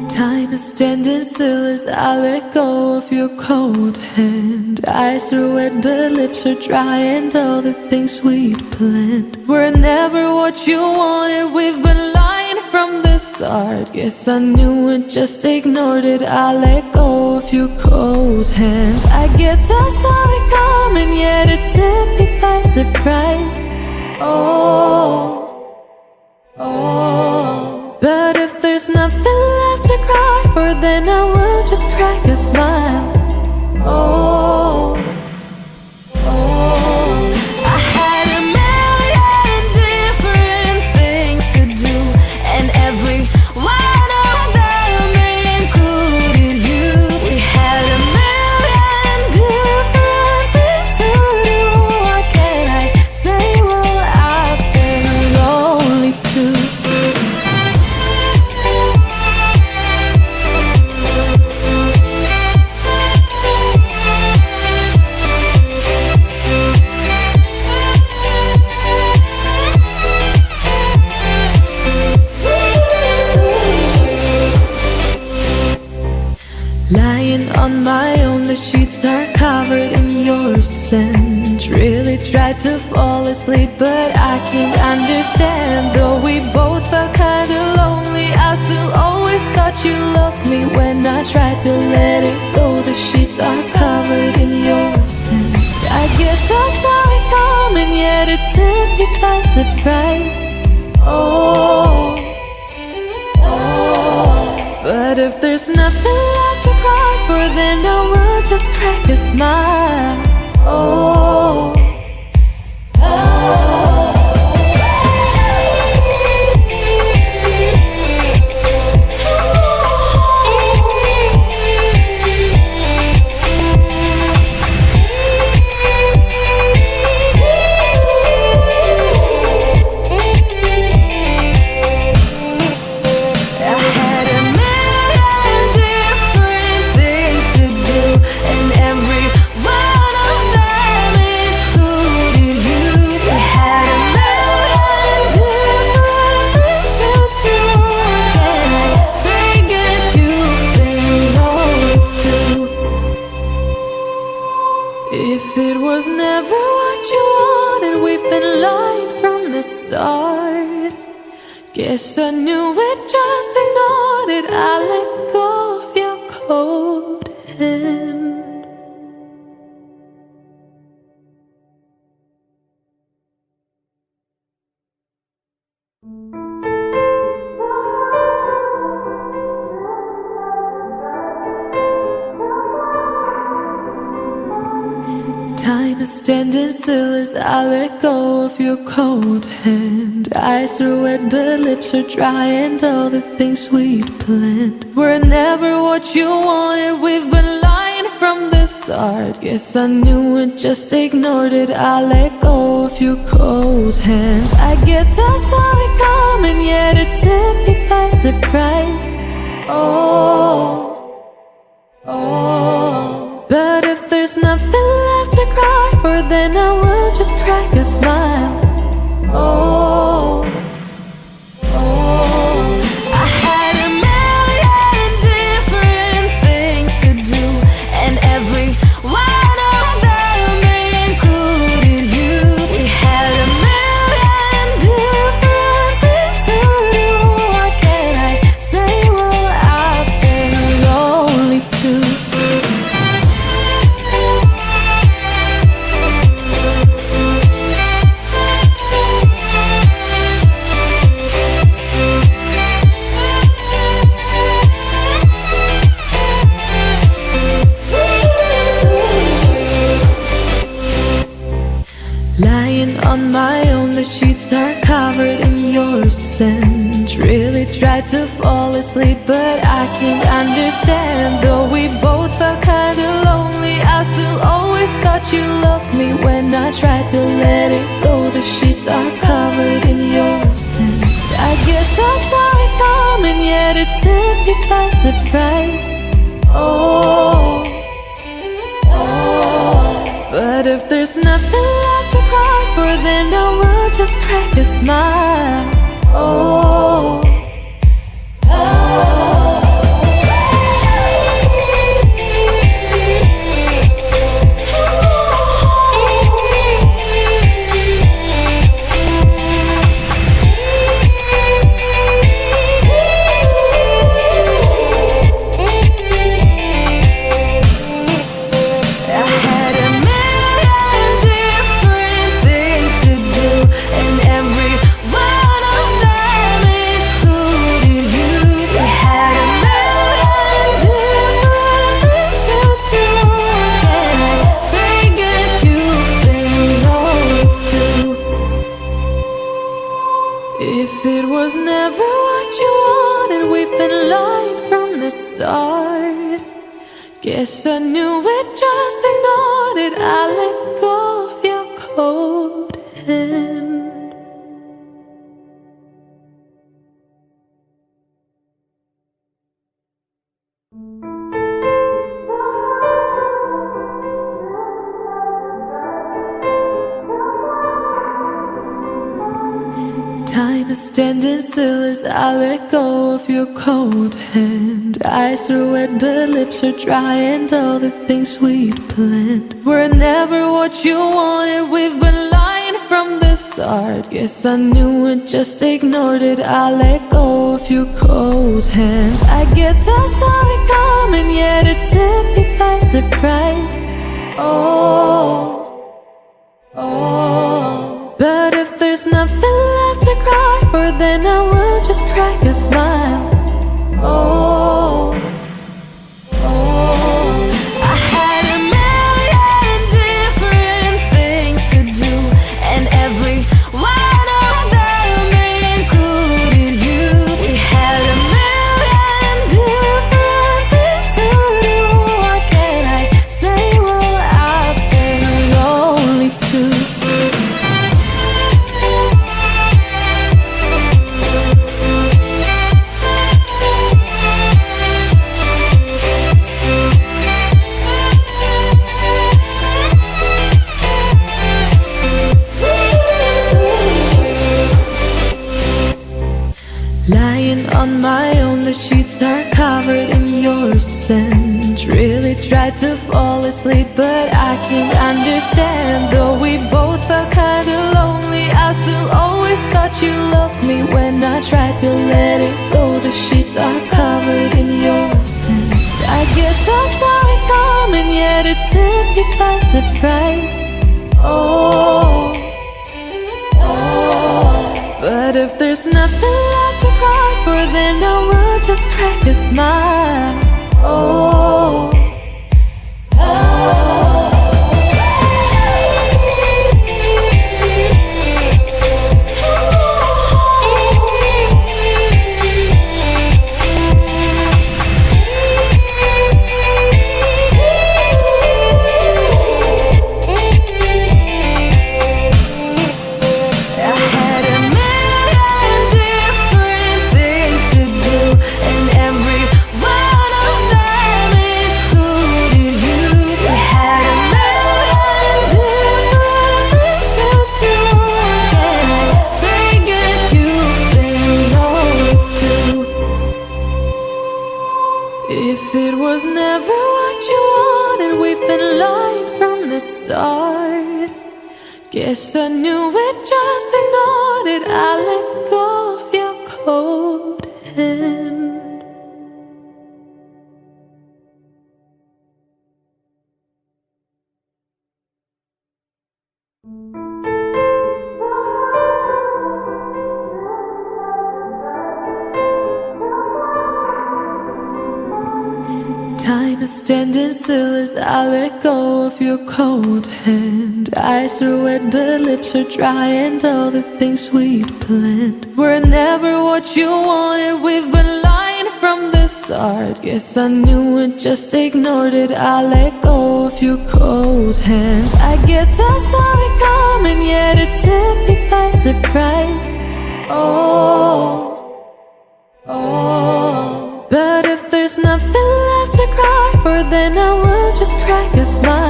Time is standing still as I let go of your cold hand. Eyes are wet but lips are dry, and all the things we'd planned were never what you wanted. We've been lying from the start. Guess I knew it, just ignored it. I let go of your cold hand. I guess I saw it coming, yet it took me by surprise. Oh, but if there's nothing left to cry for, then I will just crack a smile. I had a million different things to do, and every one of them included you. We had a million different things to do. What can I say? Well, I've been lonely too. Lying on my own, the sheets are covered in your scent. Really tried to fall asleep, but I can't understand. Though we both felt kinda lonely, I still always thought you loved me. When I tried to let it go, the sheets are covered in your scent. I guess I saw it coming, yet it took me by surprise. But if there's nothing left to cry for, then I will just crack a smile. If it was never what you wanted, we've been lying from the start. Guess I knew it, just ignored it. I let go of your cold hand. Time is standing still as I let go of your cold hand. Eyes are wet but lips are dry, and all the things we'd planned were never what you wanted. We've been lying from the start. Guess I knew it, just ignored it. I let go of your cold hand. I guess I saw it coming, yet it took me by surprise. But if there's nothing left to cry for, then I will just crack a smile. I had a million different things to do, and every one of them included you. We had a million different things to do. What can I say? Well, I've been lonely too. Lying on my own, the sheets are covered in your scent. Really tried to fall asleep, but I can't understand. Though we both felt kinda lonely, I still always thought you loved me. When I tried to let it go, the sheets are covered in your scent. I guess I saw it coming, yet it took me by surprise. But if there's nothing left to cry for, then I will just crack a smile. been lying from the start. Guess I knew it, just ignored it. I let go of your cold hand. Time is standing still as I let go of your cold hand. Eyes are wet but lips are dry, and all the things we'd planned were never what you wanted. We've been lying from the start. Guess I knew it, just ignored it. I let go of your cold hand. I guess I saw it coming, yet it took me by surprise. But if there's nothing left to cry for, then I will just crack a smile. I had a million different things to do, and every one of them included you. We had a million different things to do. What can I say? Well, I've been lonely too. Lying on my own, the sheets are covered in your scent. Really tried to fall asleep, but I can't understand. Though we both felt kinda lonely, I still always thought you loved me. When I tried to let it go, the sheets are covered in your scent. I guess I saw it coming, yet it took me by surprise. But if there's nothing left to cry for, then I will just crack a smile. If it was never what you wanted, we've been lying from the start. Guess I knew it, just ignored it. I let go of your cold hand. Time is standing still as I let go of your cold hand. Eyes are wet but lips are dry, and all the things we'd planned were never what you wanted. We've been lying from the start. Guess I knew it, just ignored it. I let go of your cold hand. I guess I saw it coming, yet it took me by surprise. But if there's nothing left to cry for, then I will just crack a smile.